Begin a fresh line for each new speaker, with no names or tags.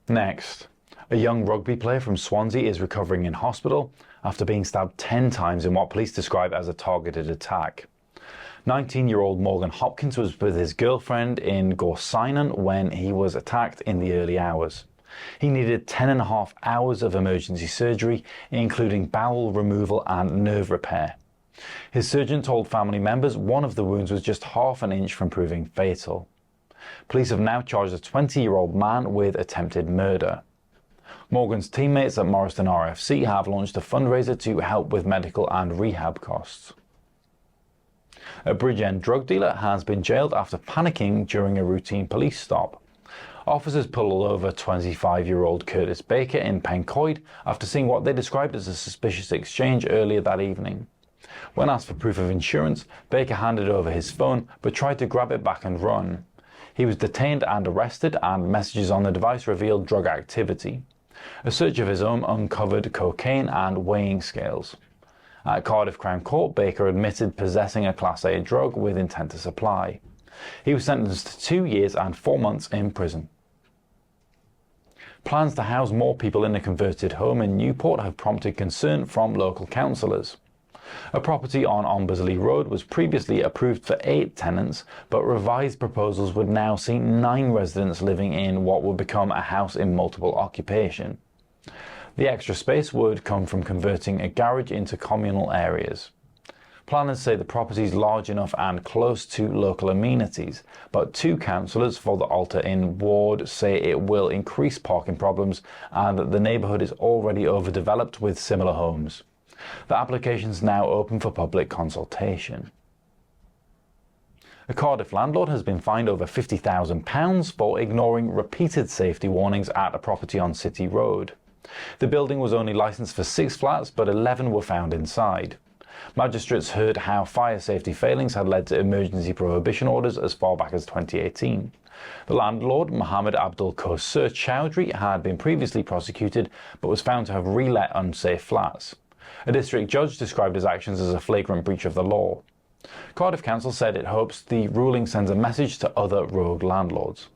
Next, a young rugby player from Swansea is recovering in hospital after being stabbed 10 times in what police describe as a targeted attack. 19-year-old Morgan Hopkins was with his girlfriend in Gorseinon when he was attacked in the early hours. He needed 10.5 hours of emergency surgery, including bowel removal and nerve repair. His surgeon told family members one of the wounds was just half an inch from proving fatal. Police have now charged a 20-year-old man with attempted murder. Morgan's teammates at Morriston RFC have launched a fundraiser to help with medical and rehab costs. A Bridgend drug dealer has been jailed after panicking during a routine police stop. Officers pulled over 25-year-old Curtis Baker in Pencoed after seeing what they described as a suspicious exchange earlier that evening. When asked for proof of insurance, Baker handed over his phone but tried to grab it back and run. He was detained and arrested, and messages on the device revealed drug activity. A search of his home uncovered cocaine and weighing scales. At Cardiff Crown Court, Baker admitted possessing a Class A drug with intent to supply. He was sentenced to 2 years and 4 months in prison. Plans to house more people in a converted home in Newport have prompted concern from local councillors. A property on Ombersley Road was previously approved for 8 tenants, but revised proposals would now see 9 residents living in what would become a house in multiple occupation. The extra space would come from converting a garage into communal areas. Planners say the property is large enough and close to local amenities, but 2 councillors for the Alter Inn ward say it will increase parking problems and that the neighbourhood is already overdeveloped with similar homes. The application is now open for public consultation. A Cardiff landlord has been fined over £50,000 for ignoring repeated safety warnings at a property on City Road. The building was only licensed for 6 flats, but 11 were found inside. Magistrates heard how fire safety failings had led to emergency prohibition orders as far back as 2018. The landlord, Mohammed Abdul Qosur Chowdhury, had been previously prosecuted but was found to have relet unsafe flats. A district judge described his actions as a flagrant breach of the law. Cardiff Council said it hopes the ruling sends a message to other rogue landlords.